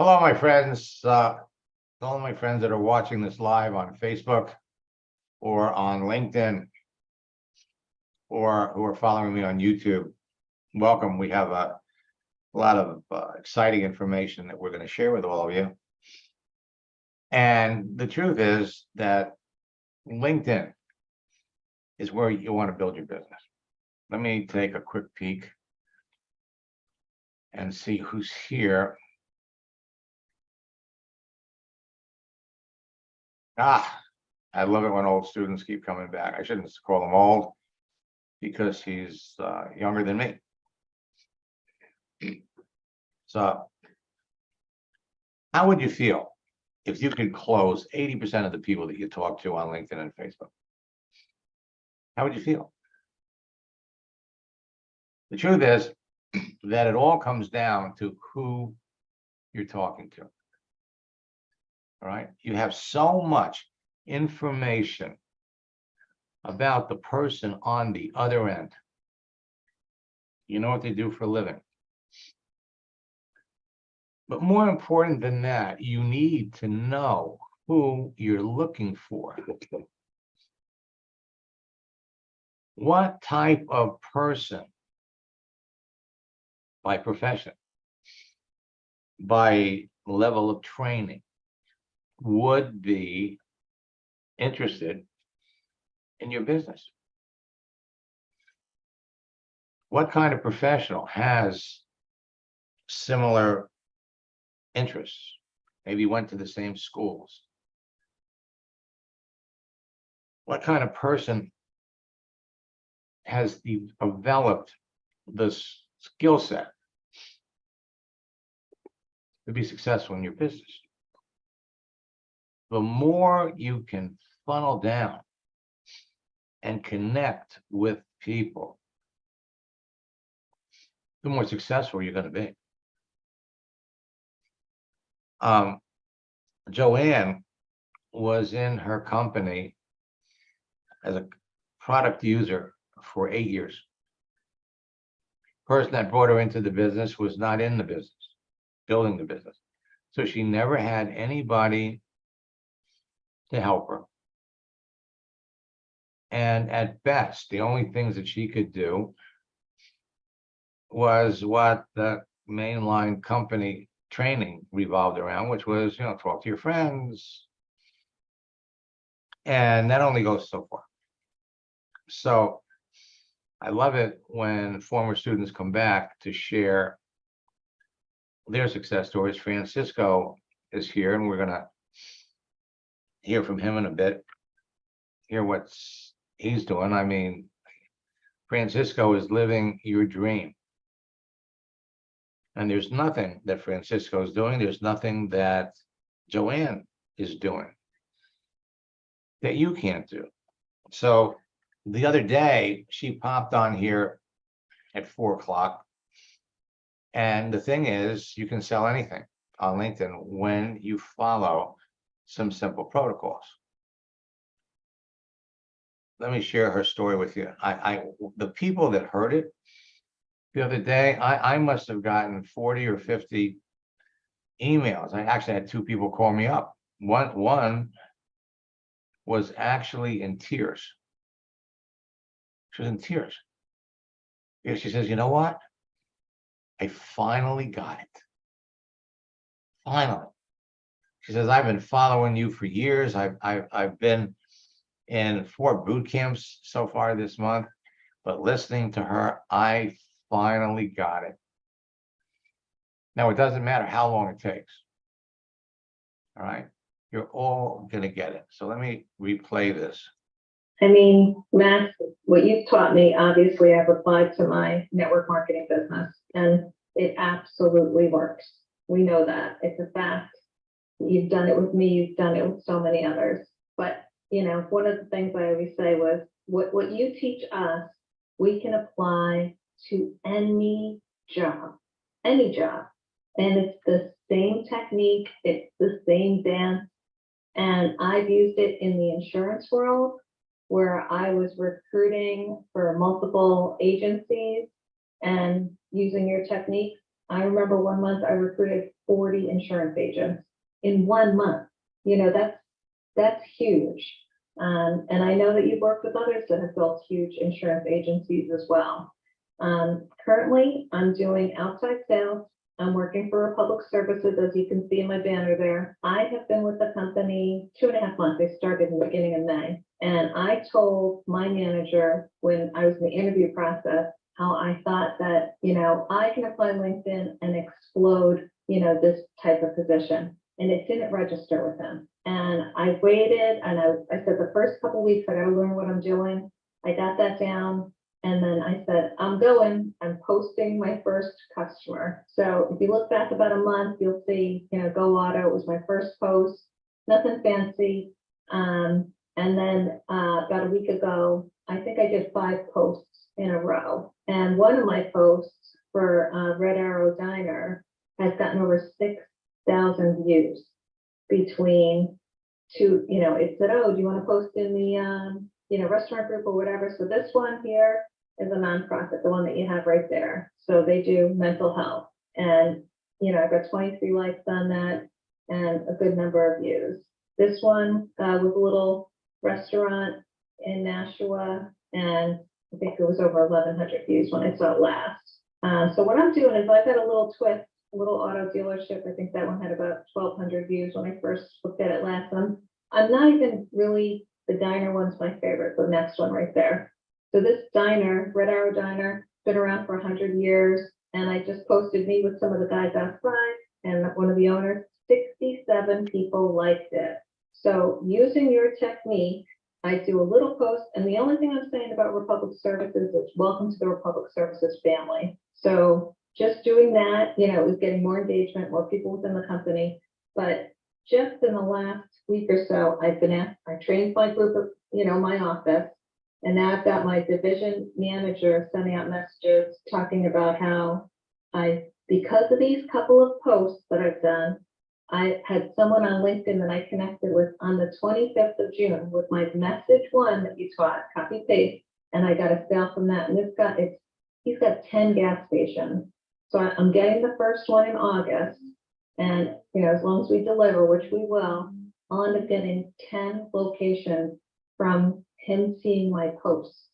Hello, my friends. All my friends that are watching this live on Facebook or on LinkedIn or who are following me on YouTube. Welcome. We have a lot of exciting information that we're going to share with all of you. And the truth is that LinkedIn is where you want to build your business. Let me take a quick peek and see who's here. I love it when old students keep coming back. I shouldn't call him old because he's younger than me. So how would you feel if you could close 80% of the people that you talk to on LinkedIn and Facebook? How would you feel? The truth is that it all comes down to who you're talking to. All right. You have so much information about the person on the other end. You know what they do for a living. But more important than that, you need to know who you're looking for. What type of person, by profession, by level of training, would be interested in your business? What kind of professional has similar interests? Maybe went to the same schools. What kind of person has developed this skill set to be successful in your business? The more you can funnel down and connect with people, the more successful you're going to be. Joanne was in her company as a product user for 8 years. The person that brought her into the business was not in the business, building the business. So she never had anybody to help her. And at best, the only things that she could do was what the mainline company training revolved around, which was, talk to your friends. And that only goes so far. So I love it when former students come back to share their success stories. Francisco is here, and we're going to hear from him in a bit, hear what he's doing. I mean, Francisco is living your dream. And there's nothing that Francisco is doing. There's nothing that Joanne is doing that you can't do. So the other day, she popped on here at 4 o'clock. And the thing is, you can sell anything on LinkedIn when you follow some simple protocols. Let me share her story with you. The people that heard it the other day, I must have gotten 40 or 50 emails. I actually had 2 people call me up. One was actually in tears. She was in tears. Because she says, you know what? I finally got it. Finally. She says, I've been following you for years. I've been in 4 boot camps so far this month, but listening to her, I finally got it. Now, it doesn't matter how long it takes. All right. You're all going to get it. So let me replay this. I mean, Matt, what you've taught me, obviously, I've applied to my network marketing business, and it absolutely works. We know that. It's a fact. You've done it with me. You've done it with so many others. But, one of the things I always say was, what you teach us, we can apply to any job. And it's the same technique. It's the same dance. And I've used it in the insurance world, where I was recruiting for multiple agencies and using your techniques. I remember one month I recruited 40 insurance agents in 1 month. You know, that's huge. And I know that you've worked with others that have built huge insurance agencies as well. Currently, I'm doing outside sales. I'm working for Republic Services, as you can see in my banner there. I have been with the company 2.5 months. I started in the beginning of May. And I told my manager when I was in the interview process, how I thought that, you know, I can apply LinkedIn and explode, you know, this type of position. And it didn't register with him. And I waited and I said the first couple of weeks, I gotta learn what I'm doing. I got that down. And then I said, I'm posting my first customer. So if you look back about a month, you'll see, you know, Go Auto was my first post, nothing fancy. And then about a week ago, I think I did 5 posts in a row. And one of my posts for Red Arrow Diner has gotten over 6,000 views between two, you know, it said, oh, do you want to post in the, you know, restaurant group or whatever? So this one here is a nonprofit, the one that you have right there. So they do mental health. And, you know, I've got 23 likes on that and a good number of views. This one was a little restaurant in Nashua, and I think it was over 1,100 views when I saw it last. So what I'm doing is I've got a little twist, a little auto dealership. I think that one had about 1,200 views when I first looked at it last time. I'm not even really, the diner one's my favorite, the next one right there. So this diner, Red Arrow Diner, been around for 100 years. And I just posted me with some of the guys outside and one of the owners, 67 people liked it. So using your technique, I do a little post, and the only thing I'm saying about Republic Services is welcome to the Republic Services family. So just doing that, you know, is getting more engagement, more people within the company. But just in the last week or so, I trained my group of, you know, my office, and now I've got my division manager sending out messages talking about how because of these couple of posts that I've done, I had someone on LinkedIn that I connected with on the 25th of June with my message one that you taught, copy paste, and I got a sale from that. And he's got 10 gas stations. So I'm getting the first one in August. And, you know, as long as we deliver, which we will, I'll end up getting 10 locations from him seeing my posts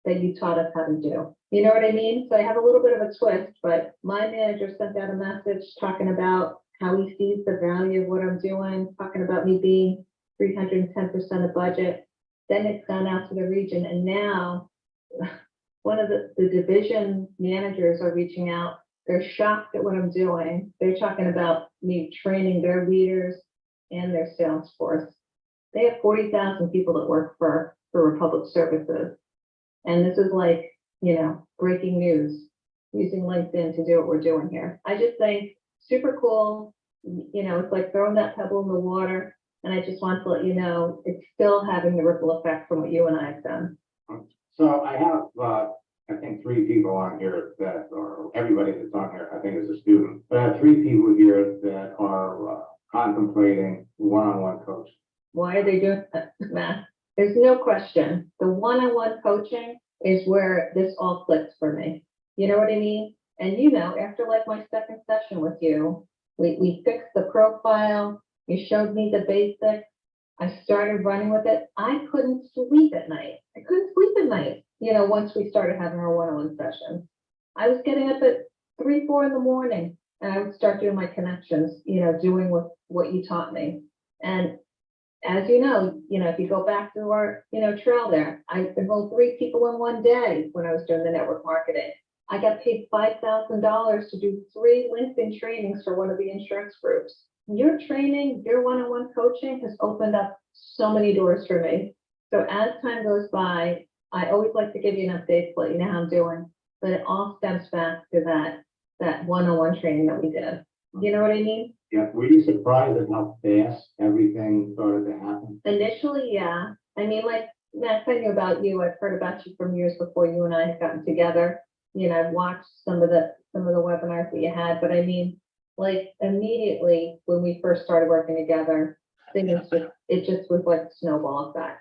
that you taught us how to do. You know what I mean? So I have a little bit of a twist, but my manager sent out a message talking about how he sees the value of what I'm doing, talking about me being 310% of budget. Then it's gone out to the region. And now one of the division managers are reaching out. They're shocked at what I'm doing. They're talking about me training their leaders and their sales force. They have 40,000 people that work for Republic Services. And this is like, you know, breaking news, using LinkedIn to do what we're doing here. I just think super cool. You know, it's like throwing that pebble in the water. And I just want to let you know, it's still having the ripple effect from what you and I have done. So I have, I think 3 people on here that are, everybody that's on here, I think is a student. But I have 3 people here that are contemplating one-on-one coaching. Why are they doing that, Matt? There's no question. The one-on-one coaching is where this all clicks for me. You know what I mean? And you know, after like my second session with you, we fixed the profile. You showed me the basics. I started running with it. I couldn't sleep at night. You know, once we started having our one-on-one sessions, I was getting up at 3, 4 in the morning, and I would start doing my connections, you know, doing what you taught me. And as you know, if you go back to our, you know, trail there, I enrolled 3 people in one day when I was doing the network marketing. I got paid $5,000 to do 3 LinkedIn trainings for one of the insurance groups. Your training, your one-on-one coaching has opened up so many doors for me. So as time goes by, I always like to give you an update to let you know how I'm doing, but it all stems back to that one-on-one training that we did. You know what I mean? Yeah, were you surprised at how fast everything started to happen? Initially, yeah. I mean, like, Matt, I knew about you. I've heard about you from years before you and I had gotten together. You know, I've watched some of the webinars that you had, but I mean, like, immediately when we first started working together, it just was like a snowball effect.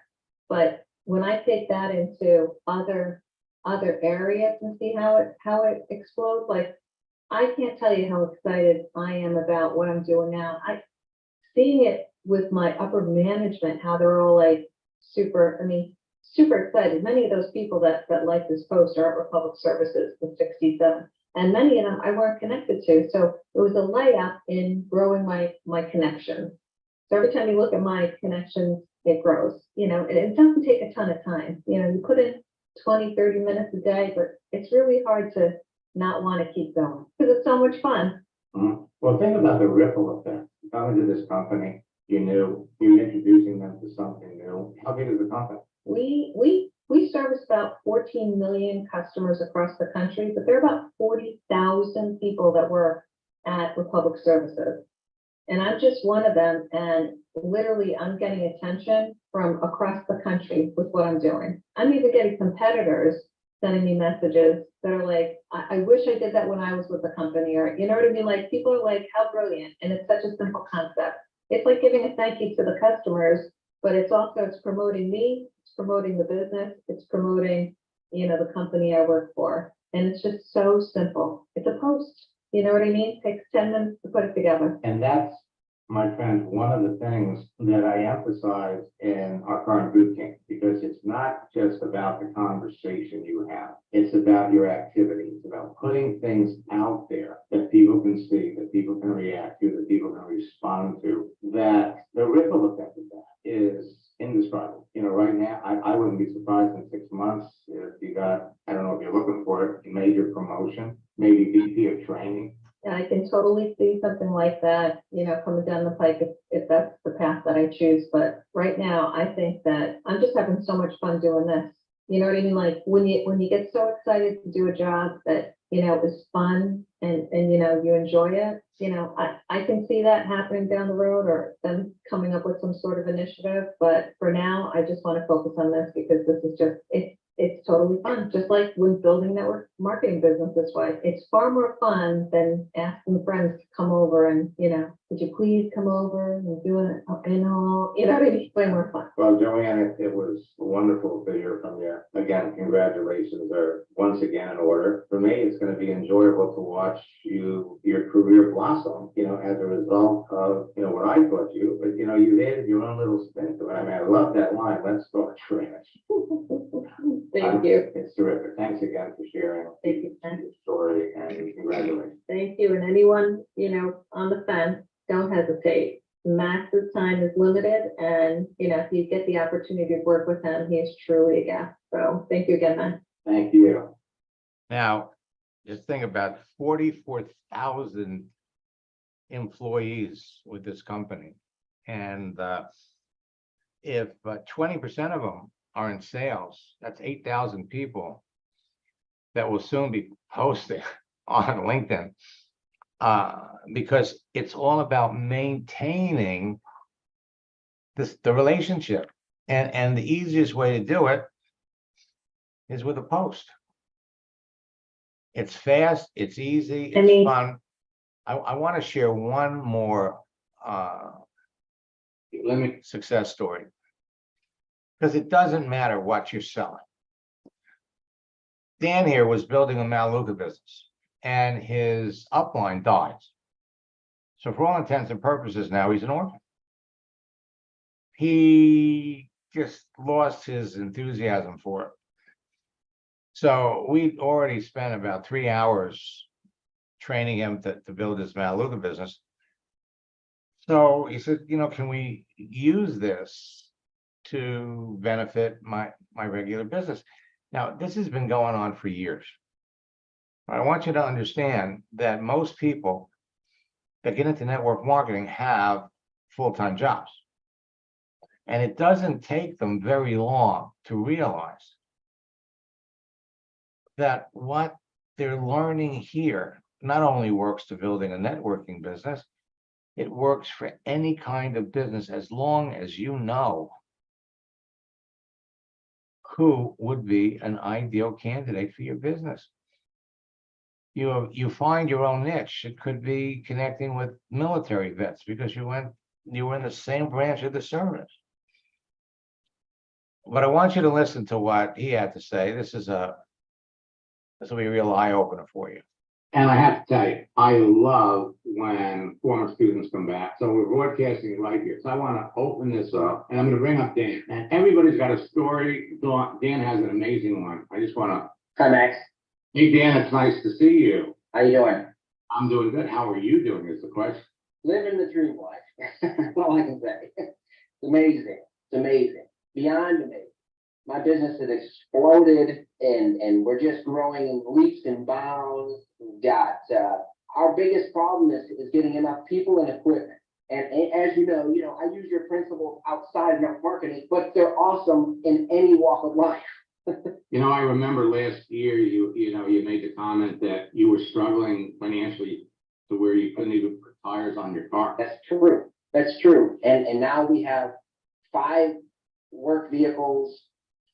But when I take that into other areas and see how it explodes, like I can't tell you how excited I am about what I'm doing now. Seeing it with my upper management, how they're all like super, I mean, super excited. Many of those people that like this post are at Republic Services, the 67, and many of them I weren't connected to. So it was a layup in growing my connections. So every time you look at my connections, it grows, and it doesn't take a ton of time. You put in 20, 30 minutes a day, but it's really hard to not want to keep going because it's so much fun. Well, think about the ripple effect. Coming to this company, you're introducing them to something new. How big is the company? We service about 14 million customers across the country, but there are about 40,000 people that work at Republic Services. And I'm just one of them, and literally I'm getting attention from across the country with what I'm doing. I'm even getting competitors sending me messages that are like, I wish I did that when I was with the company, or you know what I mean? Like people are like, how brilliant. And it's such a simple concept. It's like giving a thank you to the customers, but it's promoting me, it's promoting the business, it's promoting, the company I work for. And it's just so simple. It's a post. You know what I mean? Takes 10 minutes to put it together. And that's, my friend, one of the things that I emphasize in our current boot camp, because it's not just about the conversation you have. It's about your activity. It's about putting things out there that people can see, that people can react to, that people can respond to, that the ripple effect of that is indescribable. Right now, I wouldn't be surprised in 6 months if you got, I don't know if you're looking for it, a major promotion, maybe VP of training. And I can totally see something like that, coming down the pike if that's the path that I choose. But right now, I think that I'm just having so much fun doing this. You know what I mean? Like when you get so excited to do a job that, is fun and you enjoy it, I can see that happening down the road or them coming up with some sort of initiative. But for now, I just want to focus on this because this is just, it's totally fun. Just like when building network marketing business this way, it's far more fun than asking friends to come over and, would you please come over and do it, what I mean? Way more fun. Well, Joanne, it was wonderful to hear from you. Again, congratulations are once again in order. For me, it's going to be enjoyable to watch your career blossom, as a result of, what I taught you, but, you've added your own little spin to it. I mean, I love that line, let's start trash. Thank you. It's terrific. Thanks again for sharing. Thank you. Your story and congratulations. Thank you. And anyone, on the fence, don't hesitate. Max's time is limited, and if you get the opportunity to work with him, he is truly a guest. So thank you again, man. Thank you. Now, just think about 44,000 employees with this company, and if 20% of them are in sales, that's 8,000 people that will soon be posted on LinkedIn, because it's all about maintaining the relationship, and the easiest way to do it is with a post. It's fast, it's easy, it's fun. I want to share one more success story, because it doesn't matter what you're selling. Dan here was building a Melaleuca business, and his upline dies. So for all intents and purposes, now he's an orphan. He just lost his enthusiasm for it. So we'd already spent about 3 hours training him to build his Melaleuca business. So he said, can we use this to benefit my regular business? Now, this has been going on for years. I want you to understand that most people that get into network marketing have full-time jobs. And it doesn't take them very long to realize that what they're learning here not only works to building a networking business, it works for any kind of business as long as you know who would be an ideal candidate for your business. You find your own niche. It could be connecting with military vets because you were in the same branch of the service. But I want you to listen to what he had to say. This will be a real eye opener for you. And I have to tell you, I love when former students come back. So we're broadcasting right here. So I want to open this up and I'm going to bring up Dan. And everybody's got a story. Dan has an amazing one. I just want to. Hi, Max. Hey, Dan, it's nice to see you. How you doing? I'm doing good. How are you doing is the question. Living the dream life. That's all I can say. It's amazing. It's amazing. Beyond amazing. My business has exploded and we're just growing in leaps and bounds. We've got, our biggest problem is getting enough people and equipment. And as you know, I use your principles outside of network marketing, but they're awesome in any walk of life. I remember last year, you made the comment that you were struggling financially to where you couldn't even put tires on your car. That's true. That's true. And now we have 5 work vehicles,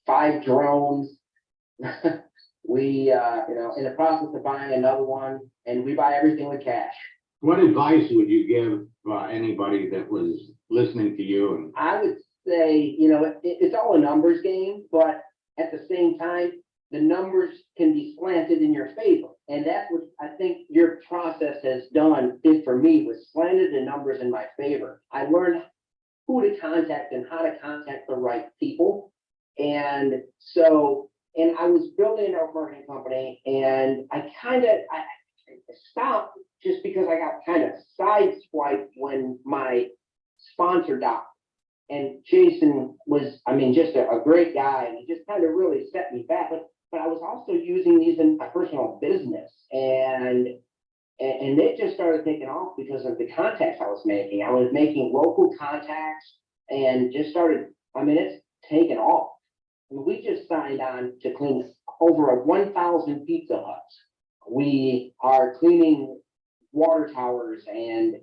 5 drones. We, in the process of buying another one, and we buy everything with cash. What advice would you give anybody that was listening to you? And I would say, it's all a numbers game, but at the same time, the numbers can be slanted in your favor. And that's what I think your process has done is for me, was slanted the numbers in my favor. I learned who to contact and how to contact the right people. And I was building a network marketing company and I stopped just because I got kind of sideswiped when my sponsor died. And Jason was, just a great guy, and he just kind of really set me back. But I was also using these in my personal business, and it just started taking off because of the contacts I was making. I was making local contacts and just started, it's taken off. We just signed on to clean over 1,000 Pizza Huts. We are cleaning water towers and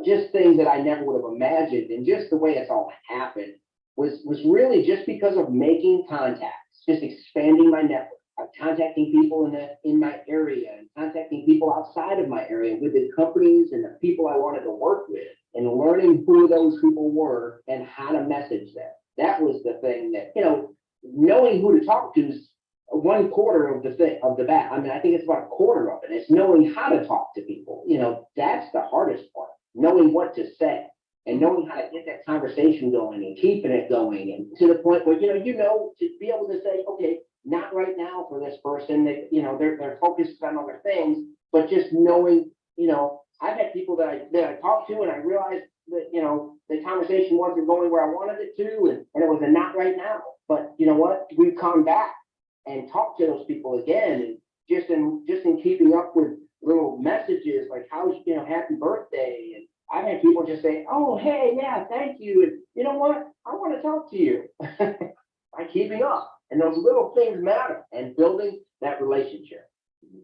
just things that I never would have imagined. And just the way it's all happened was really just because of making contacts, just expanding my network, contacting people in my area and contacting people outside of my area with the companies and the people I wanted to work with, and learning who those people were and how to message them. That was the thing that, knowing who to talk to is 1/4 of the bat. I think it's about 1/4 of it. It's knowing how to talk to people. That's the hardest part. Knowing what to say and knowing how to get that conversation going and keeping it going, and to the point where to be able to say, okay, not right now for this person, that they're focused on other things, but just knowing, I've had people that I talked to and I realized that the conversation wasn't going where I wanted it to, and it was a not right now. But you know what? We've come back and talked to those people again, and just in keeping up with little messages like how's happy birthday, and I've had people just say, oh hey, yeah, thank you, and you know what, I want to talk to you. By keeping up, and those little things matter, and building that relationship.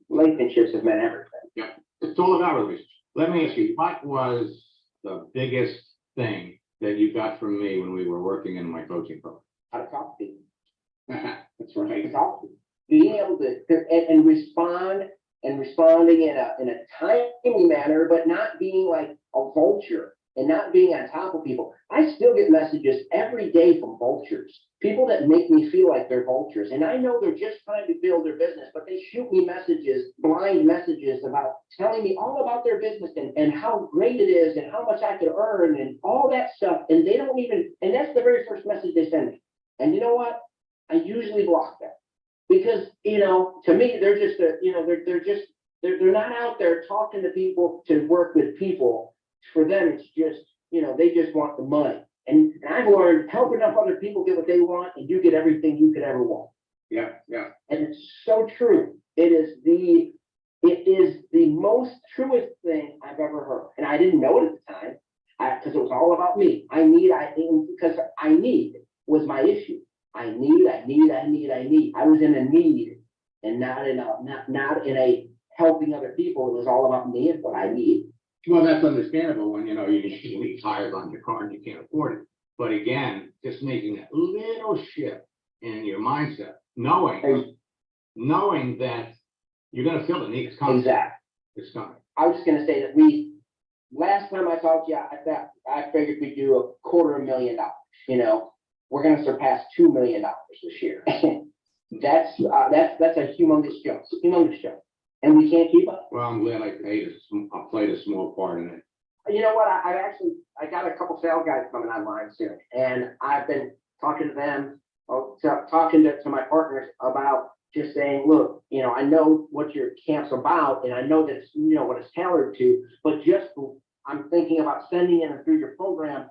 Relationships have meant everything. yeah, it's all about relationships. Let me ask you, what was the biggest thing that you got from me when we were working in my coaching program? How to talk to people. That's right. To talk to people. Being able to and respond, and responding in a timely manner, but not being like a vulture and not being on top of people. I still get messages every day from vultures, people that make me feel like they're vultures. And I know they're just trying to build their business, but they shoot me messages, blind messages about telling me all about their business and how great it is and how much I could earn and all that stuff. And they don't even, and that's the very first message they send me. And you know what? I usually block that. Because, to me, they're just, they're not out there talking to people to work with people. For them, it's just, they just want the money. And I've learned, help enough other people get what they want, and you get everything you could ever want. Yeah, yeah. And it's so true. It is the most truest thing I've ever heard. And I didn't know it at the time, because it was all about me. Because I need was my issue. I need. I was in a need and not in a helping other people. It was all about me and what I need. Well, that's understandable when, you need tires on your car and you can't afford it. But again, just making that little shift in your mindset, knowing that you're going to feel the need. It's coming. Exactly. It's coming. I was just going to say that last time I talked to you, I figured we'd do $250,000. We're going to surpass $2 million this year. That's a humongous jump. and we can't keep up. Well, I'm glad I played a small part in it. You know what? I got a couple sales guys coming online soon, and I've been talking to them, talking to my partners about just saying, look, you know, I know what your camp's about, and I know that's, you know, what it's tailored to, but I'm thinking about sending in through your program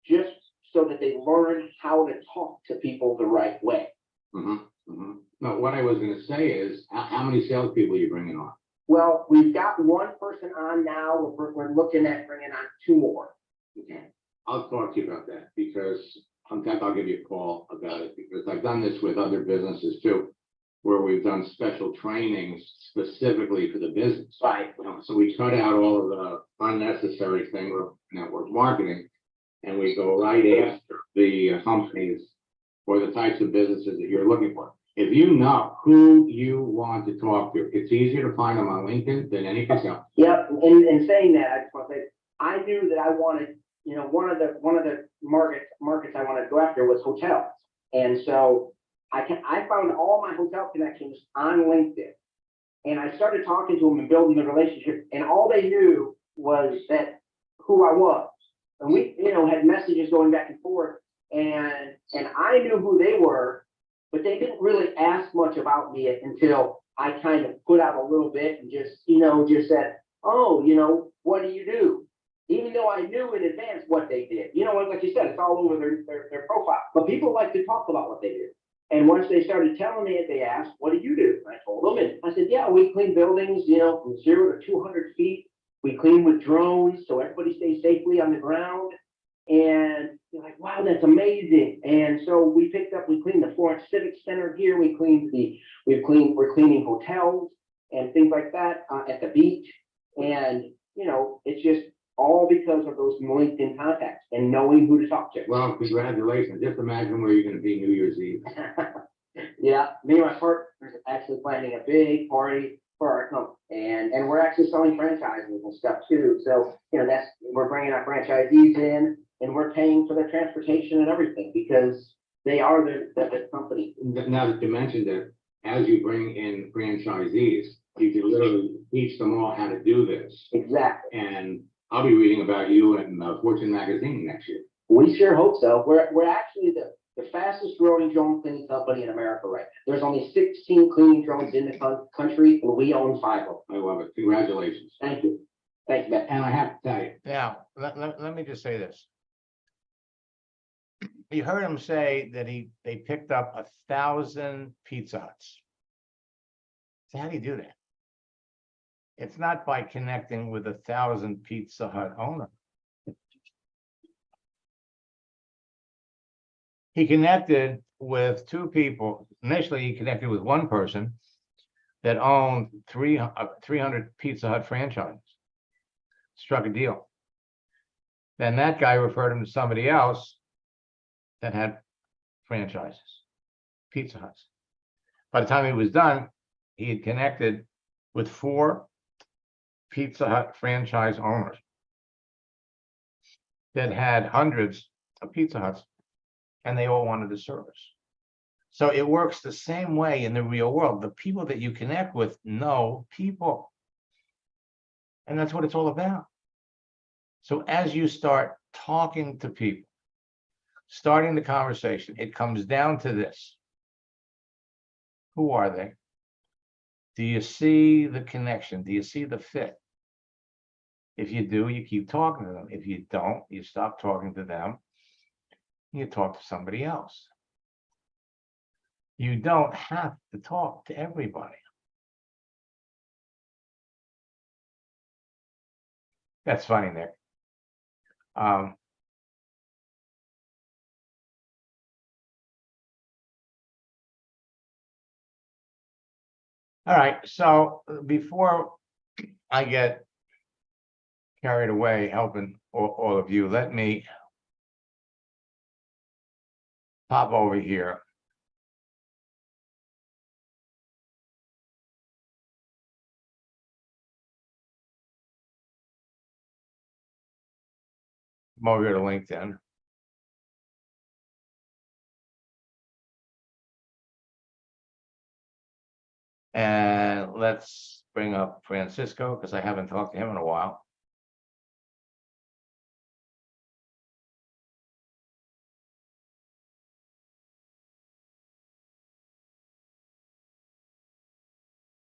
just so that they learn how to talk to people the right way. No, what I was gonna say is, how many salespeople are you bringing on? Well, we've got one person on now. We're looking at bringing on 2 more. Okay. I'll talk to you about that, because in fact, I'll give you a call about it, because I've done this with other businesses too, where we've done special trainings specifically for the business. Right. So we cut out all of the unnecessary thing with network marketing, and we go right after the companies or the types of businesses that you're looking for. If you know who you want to talk to, it's easier to find them on LinkedIn than anything else. Yep, and saying that, I just want to say, I knew that I wanted, you know, one of the markets I wanted to go after was hotels. And so I found all my hotel connections on LinkedIn. And I started talking to them and building the relationship, and all they knew was that who I was. And we, you know, had messages going back and forth, and I knew who they were, but they didn't really ask much about me until I kind of put out a little bit and just, you know, just said, oh, you know, what do you do? Even though I knew in advance what they did. You know, like you said, it's all over their profile. But people like to talk about what they do. And once they started telling me it, they asked, what do you do? And I told them, and I said, yeah, we clean buildings, you know, from 0 to 200 feet. We clean with drones so everybody stays safely on the ground. And they're like, wow, that's amazing. And so we cleaned the Florence Civic Center here. We're cleaning hotels and things like that at the beach. And, you know, it's just all because of those LinkedIn contacts and knowing who to talk to. Well, congratulations. Just imagine where you're gonna be New Year's Eve. Yeah, me and my partner are actually planning a big party for our company, and we're actually selling franchises and stuff too. So, you know, we're bringing our franchisees in, and we're paying for their transportation and everything because they are the company. Now that you mentioned it, as you bring in franchisees, you can literally teach them all how to do this. Exactly. And I'll be reading about you in Fortune magazine next year. We sure hope so. We're actually the fastest growing drone cleaning company in America right now. There's only 16 cleaning drones in the country, and we own 5 of them. I love it. Congratulations. Thank you. Thank you, Ben. And I have to tell you. Now, let me just say this. You heard him say that they picked up 1,000 Pizza Huts. So how do you do that? It's not by connecting with 1,000 Pizza Hut owners. He connected with 2 people. Initially, he connected with one person that owned 300 Pizza Hut franchises. Struck a deal. Then that guy referred him to somebody else that had franchises, Pizza Huts. By the time he was done, he had connected with 4 Pizza Hut franchise owners that had hundreds of Pizza Huts, and they all wanted the service. So it works the same way in the real world. The people that you connect with know people. And that's what it's all about. So as you start talking to people, starting the conversation, it comes down to this. Who are they? Do you see the connection? Do you see the fit? If you do, you keep talking to them. If you don't, you stop talking to them. You talk to somebody else. You don't have to talk to everybody. That's funny, Nick. All right, so before I get carried away helping all of you, let me pop over here. Come over here to LinkedIn. And let's bring up Francisco because I haven't talked to him in a while.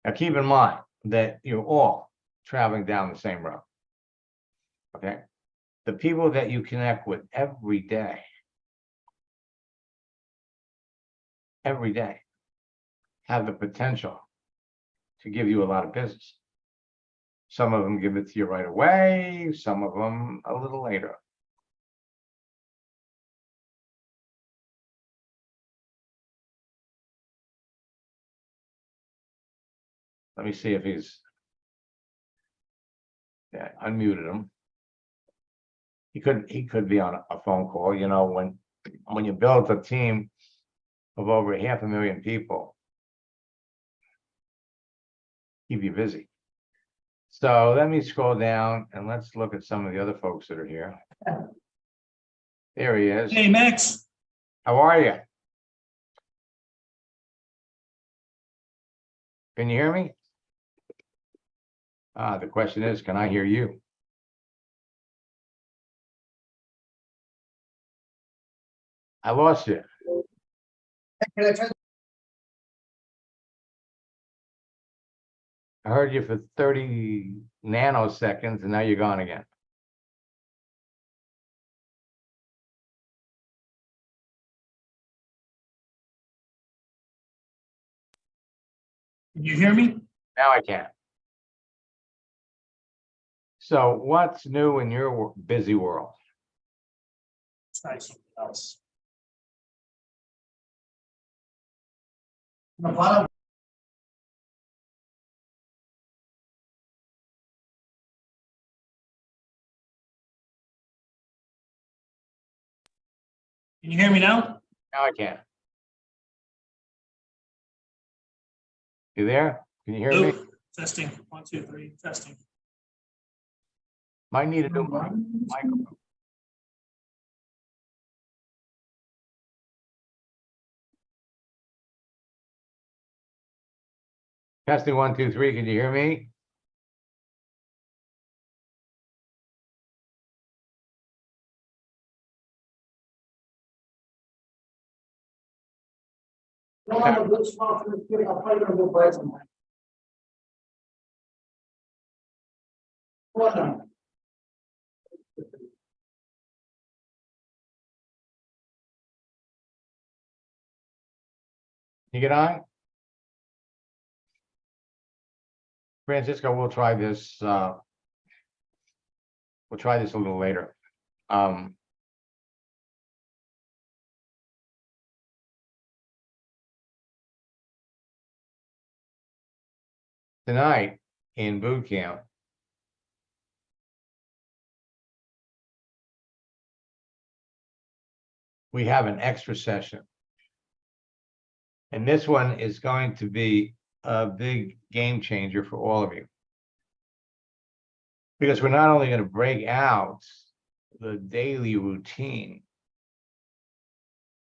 Now, keep in mind that you're all traveling down the same road. Okay? The people that you connect with every day, have the potential to give you a lot of business. Some of them give it to you right away, some of them a little later. Let me see if he's, yeah, unmuted him. He could be on a phone call. You know, when you build a team of over 500,000 people, keep you busy. So let me scroll down and let's look at some of the other folks that are here. There he is. Hey, Max. How are you? Can you hear me? The question is, can I hear you? I lost you. I heard you for 30 nanoseconds and now you're gone again. Can you hear me? Now I can. So what's new in your busy world? Try something else. The bottom. Can you hear me now? Now I can. You there? Can you hear me? Luke, testing. 1, 2, 3, testing. Might need a new microphone. Testing 1, 2, 3. Can you hear me? You get on? Francisco, we'll try this. We'll try this a little later. Tonight in boot camp, we have an extra session. And this one is going to be a big game changer for all of you. Because we're not only going to break out the daily routine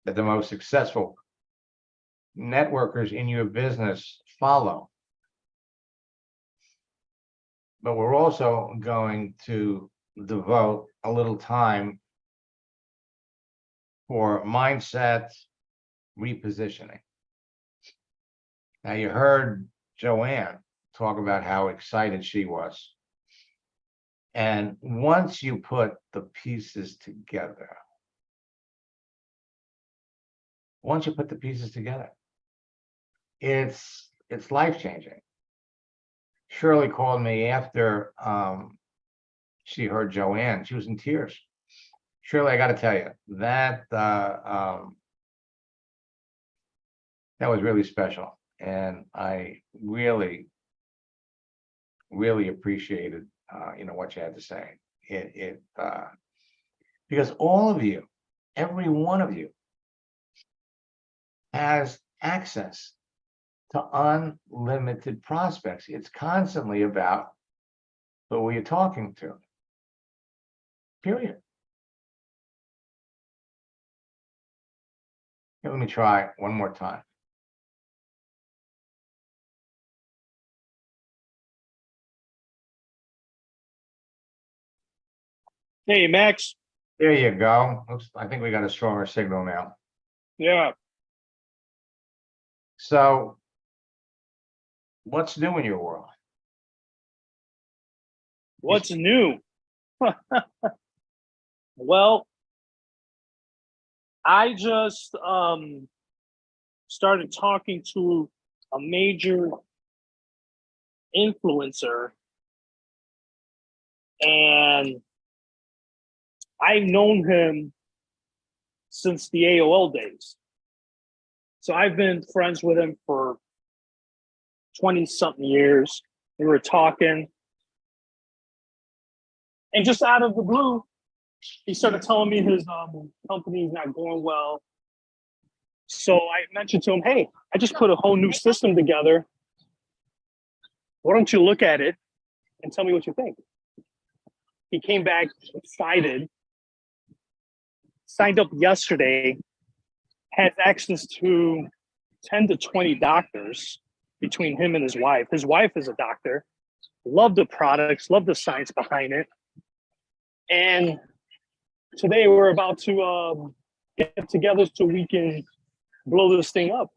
that the most successful networkers in your business follow, but we're also going to devote a little time for mindset repositioning. Now, you heard Joanne talk about how excited she was. And once you put the pieces together, it's life-changing. Shirley called me after she heard Joanne. She was in tears. Shirley, I got to tell you, that was really special. And I really, really appreciated, what you had to say. Because all of you, every one of you, has access to unlimited prospects. It's constantly about who you're talking to. Period. Here, let me try one more time. Hey, Max. There you go. I think we got a stronger signal now. Yeah. So what's new in your world? What's new? Well, I just started talking to a major influencer, and I've known him since the AOL days. So I've been friends with him for 20 something years. We were talking, and just out of the blue, he started telling me his company is not going well. So I mentioned to him, hey, I just put a whole new system together. Why don't you look at it and tell me what you think? He came back excited, signed up yesterday, has access to 10 to 20 doctors between him and his wife. His wife is a doctor, love the products, love the science behind it. And today we're about to get together so we can blow this thing up.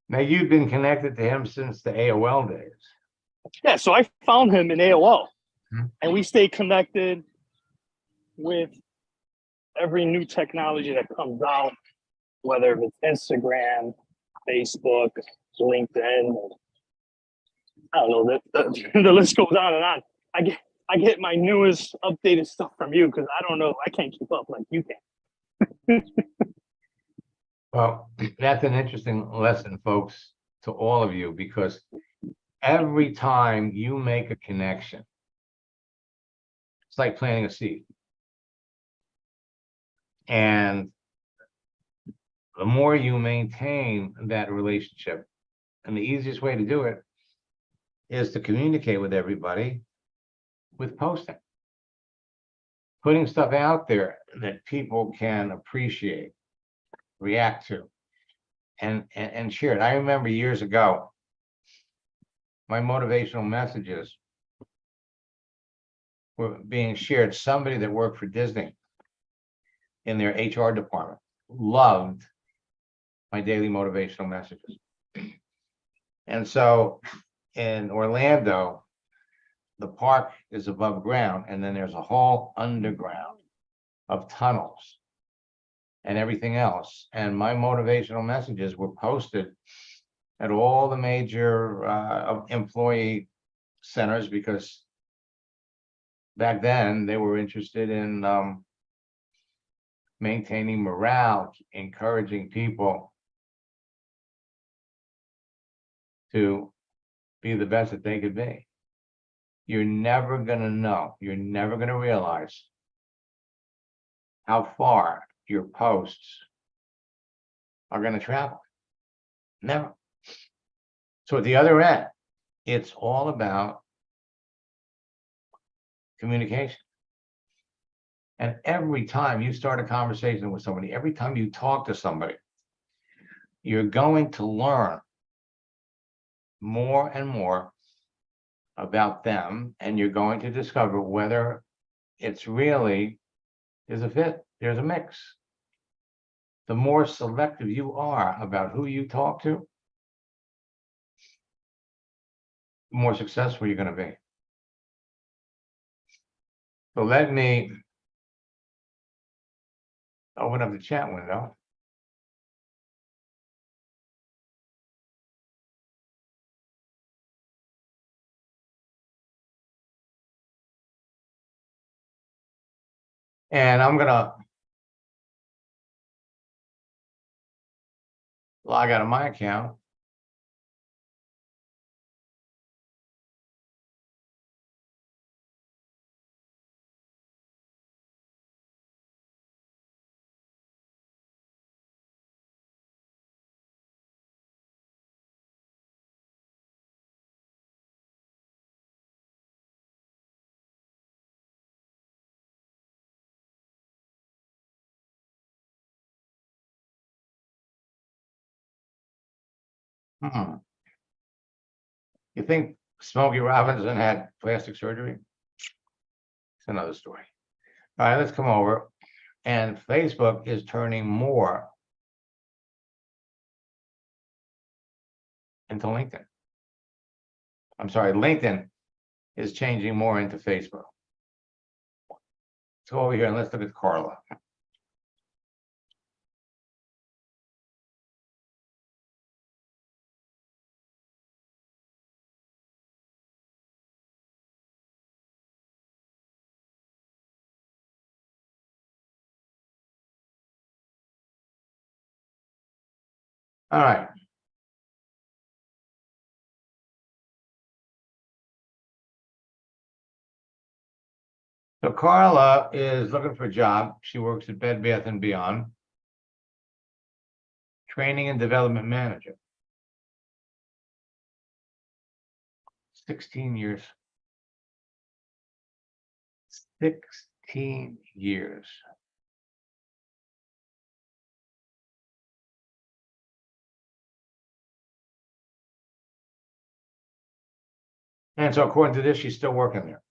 Now, you've been connected to him since the AOL days. Yeah, so I found him in AOL, Hmm. and we stay connected with every new technology that comes out, whether it's Instagram, Facebook, LinkedIn. I don't know, the list goes on and on. I get my newest updated stuff from you because I don't know, I can't keep up like you can. Well, that's an interesting lesson, folks, to all of you, because every time you make a connection, it's like planting a seed. And the more you maintain that relationship, and the easiest way to do it is to communicate with everybody with posting. Putting stuff out there that people can appreciate, react to, and share it. I remember years ago, my motivational messages were being shared. Somebody that worked for Disney in their HR department loved my daily motivational messages. And so in Orlando, the park is above ground, and then there's a whole underground of tunnels and everything else. And my motivational messages were posted at all the major employee centers, because back then they were interested in maintaining morale, encouraging people to be the best that they could be. You're never going to know, you're never going to realize how far your posts are going to travel. Never. So at the other end, it's all about communication. And every time you start a conversation with somebody, every time you talk to somebody, you're going to learn more and more about them, and you're going to discover whether it's really is a fit, there's a mix. The more selective you are about who you talk to, the more successful you're going to be. So let me open up the chat window. And I'm gonna log out of my account. You think Smokey Robinson had plastic surgery? It's another story. All right, let's come over. And Facebook is turning more into LinkedIn. I'm sorry, LinkedIn is changing more into Facebook. Let's go over here and let's look at Carla. All right. So Carla is looking for a job. She works at Bed Bath & Beyond. Training and Development Manager. 16 years. 16 years. And so according to this, she's still working there.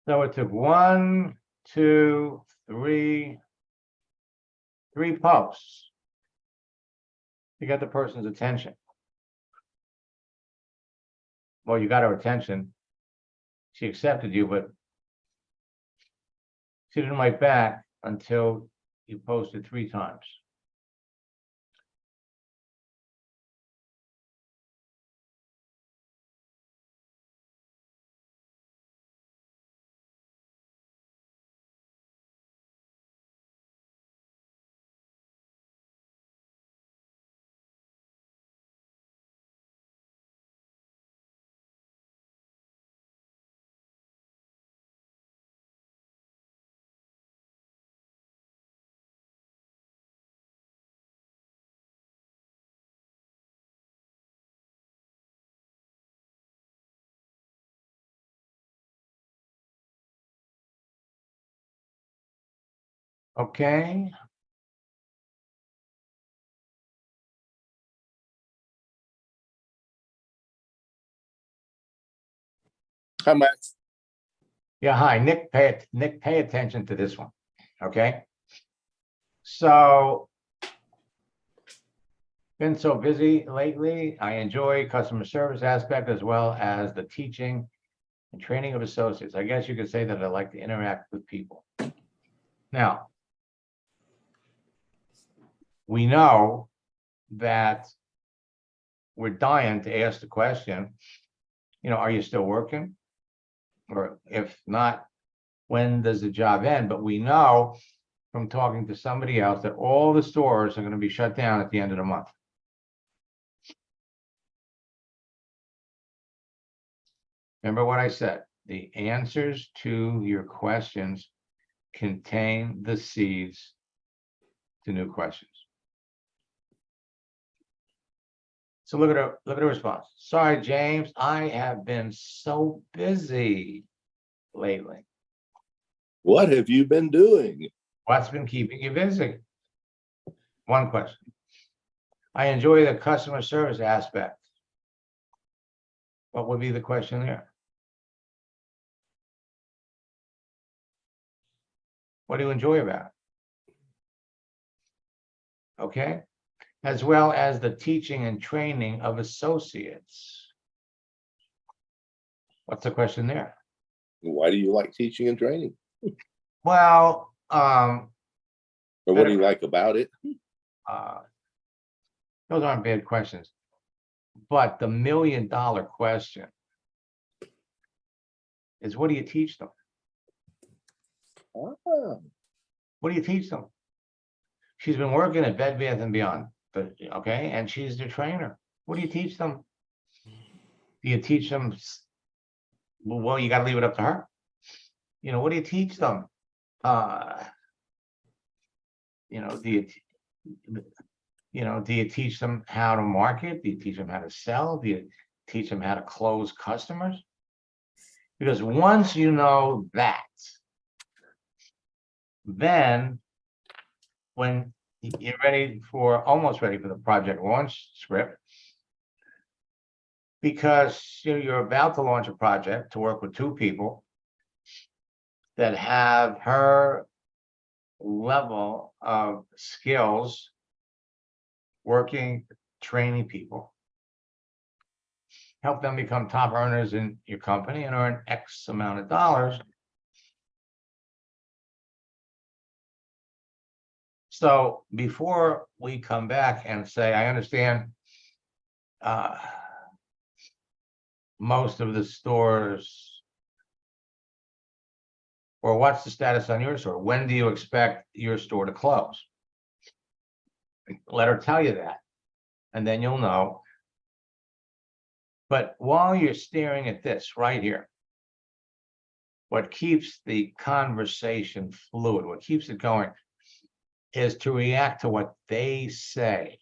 So it took 1, 2, 3 posts to get the person's attention. Well, you got her attention. She accepted you, but she didn't write back until you posted 3 times. Okay. Hi, Max. Yeah, hi, Nick, pay attention to this one, okay? So, been so busy lately. I enjoy customer service aspect as well as the teaching and training of associates. I guess you could say that I like to interact with people. Now, we know that we're dying to ask the question, you know, are you still working? Or if not, when does the job end? But we know from talking to somebody else that all the stores are going to be shut down at the end of the month. Remember what I said, the answers to your questions contain the seeds to new questions. So look at the response. Sorry, James, I have been so busy lately. What have you been doing? What's been keeping you busy? One question. I enjoy the customer service aspect. What would be the question there? What do you enjoy about it? Okay. As well as the teaching and training of associates. What's the question there? Why do you like teaching and training? Well, Or what do you like about it? those aren't bad questions. But the $1 million question is, what do you teach them? Ah, What do you teach them? She's been working at Bed Bath & Beyond, but okay, and she's the trainer. What do you teach them? Do you teach them? Well, you got to leave it up to her. You know, what do you teach them? You know, do you teach them how to market? Do you teach them how to sell? Do you teach them how to close customers? Because once you know that, then when you're almost ready for the project launch script, because you're about to launch a project to work with two people that have her level of skills working, training people, help them become top earners in your company and earn X amount of dollars. So before we come back and say, I understand most of the stores, or what's the status on your store? When do you expect your store to close? Let her tell you that, and then you'll know. But while you're staring at this right here, what keeps the conversation fluid, what keeps it going, is to react to what they say.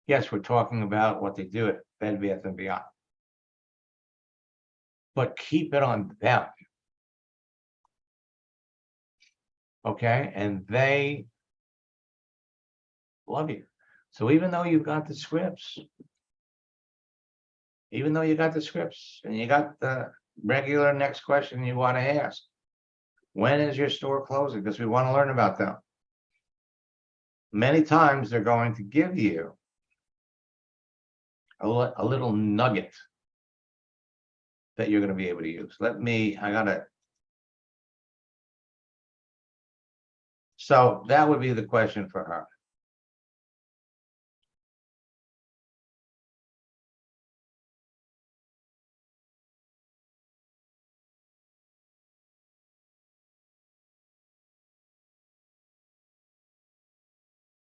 Yes, we're talking about what they do at Bed Bath & Beyond, but keep it on them. Okay, and they love you. So even though you've got the scripts, and you got the regular next question you want to ask, when is your store closing? Because we want to learn about them. Many times they're going to give you a little nugget that you're going to be able to use. So that would be the question for her.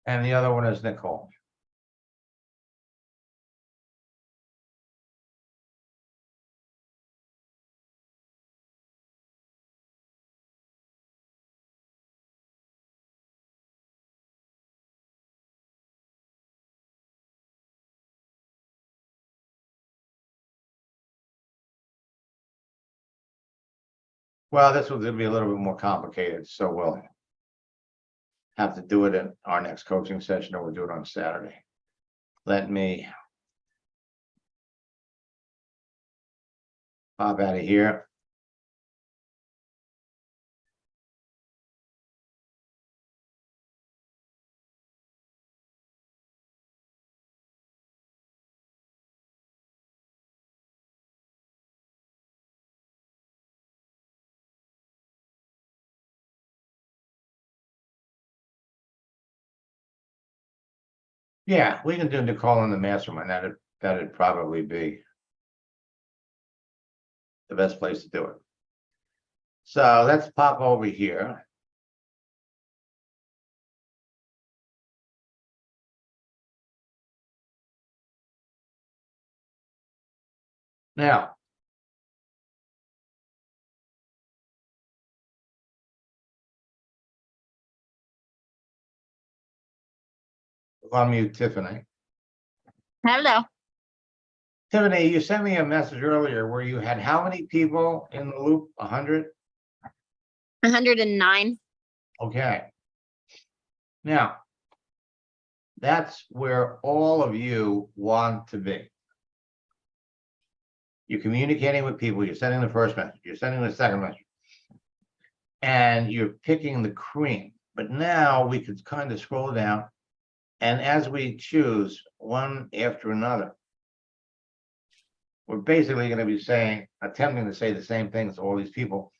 And the other one is Nicole. Well, this was going to be a little bit more complicated, so we'll have to do it in our next coaching session, or we'll do it on Saturday. Let me pop out of here. Yeah, we can do Nicole in the mastermind. That'd probably be the best place to do it. So let's pop over here. Now, unmute Tiffany. Hello, Tiffany, you sent me a message earlier where you had how many people in the loop? 100? 109. Okay. Now, that's where all of you want to be. You're communicating with people, you're sending the first message, you're sending the second message, and you're picking the cream. But now we could kind of scroll down, and as we choose one after another, we're basically going to be attempting to say the same things to all these people.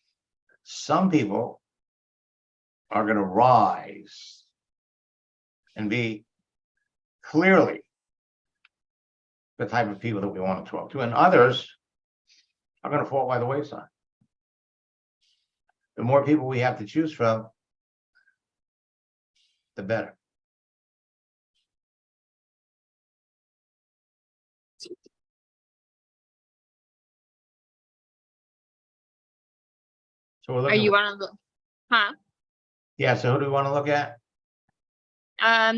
Some people are going to rise and be clearly the type of people that we want to talk to, and others are going to fall by the wayside. The more people we have to choose from, the better. So we're Are looking, you want to look? Huh? yeah, so who do we want to look at?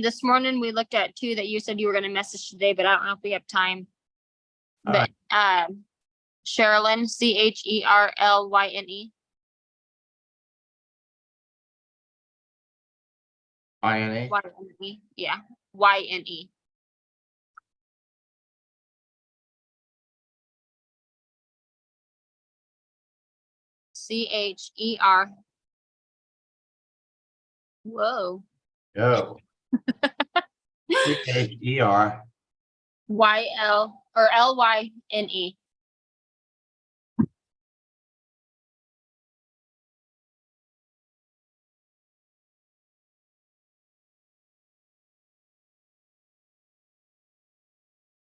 This morning we looked at two that you said you were gonna message today, but I don't know if we have time. All But, Sherilyn, CHERLYNE. INA, YNE, yeah, YNE. CHER. Whoa, oh. CHER, YL or LYNE.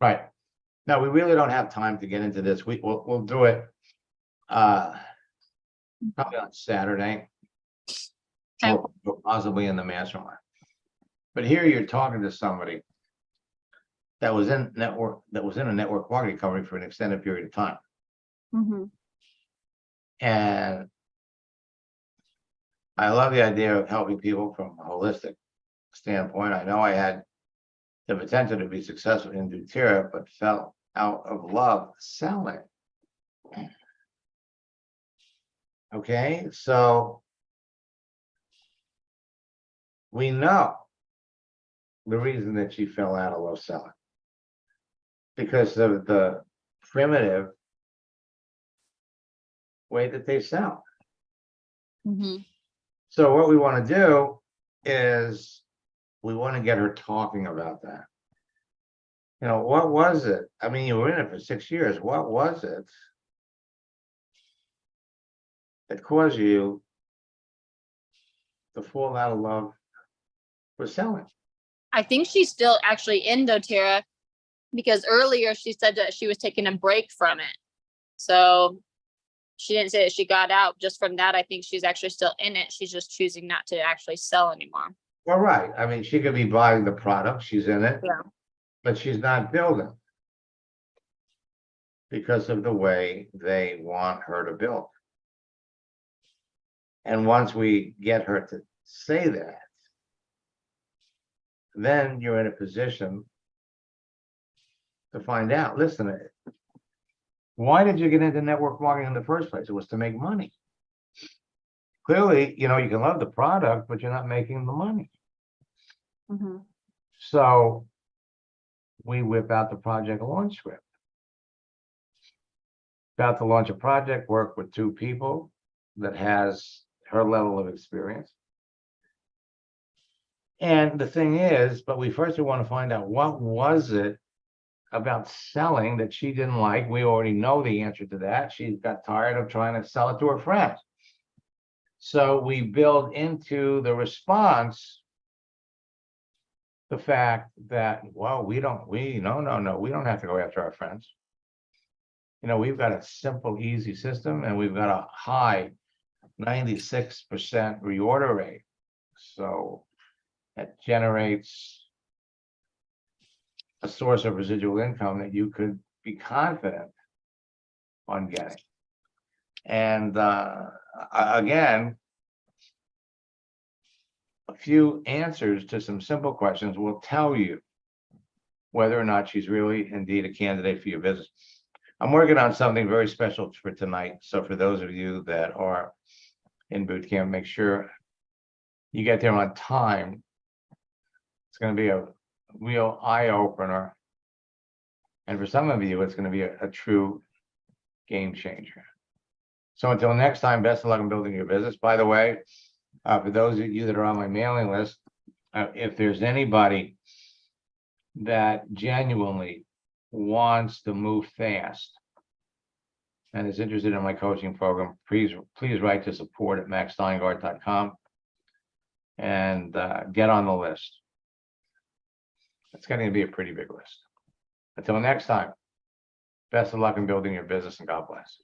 right. No, we really don't have time to get into this. We'll do it. Probably on Saturday. Okay. Or possibly in the mastermind. But here you're talking to somebody that was in a network marketing company for an extended period of time. Mm-hmm. And I love the idea of helping people from a holistic standpoint. I know I had the potential to be successful in doTERRA, but fell out of love selling. Okay, so we know the reason that she fell out of love selling. Because of the primitive way that they sell. Mm-hmm. So what we want to do is we want to get her talking about that. You know, what was it? I mean, you were in it for 6 years. What was it that caused you to fall out of love with selling? I think she's still actually in doTERRA because earlier she said that she was taking a break from it. So she didn't say that she got out just from that. I think she's actually still in it. She's just choosing not to actually sell anymore. Well, right. I mean, she could be buying the product. She's in it. Yeah. But she's not building because of the way they want her to build. And once we get her to say that, then you're in a position to find out, listen, why did you get into network marketing in the first place? It was to make money. Clearly, you know, you can love the product, but you're not making the money. Mm-hmm. So we whip out the project launch script. About to launch a project, work with 2 people that has her level of experience. And the thing is, but we first want to find out what was it about selling that she didn't like. We already know the answer to that. She got tired of trying to sell it to her friends. So we build into the response the fact that, well, we don't have to go after our friends. You know, we've got a simple, easy system, and we've got a high 96% reorder rate. So that generates a source of residual income that you could be confident on getting. And again, a few answers to some simple questions will tell you whether or not she's really indeed a candidate for your business. I'm working on something very special for tonight. So for those of you that are in boot camp, make sure you get there on time. It's going to be a real eye opener. And for some of you, it's going to be a true game changer. So until next time, best of luck in building your business. By the way, for those of you that are on my mailing list, if there's anybody that genuinely wants to move fast and is interested in my coaching program, please write to support@maxsteingart.com and get on the list. It's going to be a pretty big list. Until next time, best of luck in building your business, and God bless.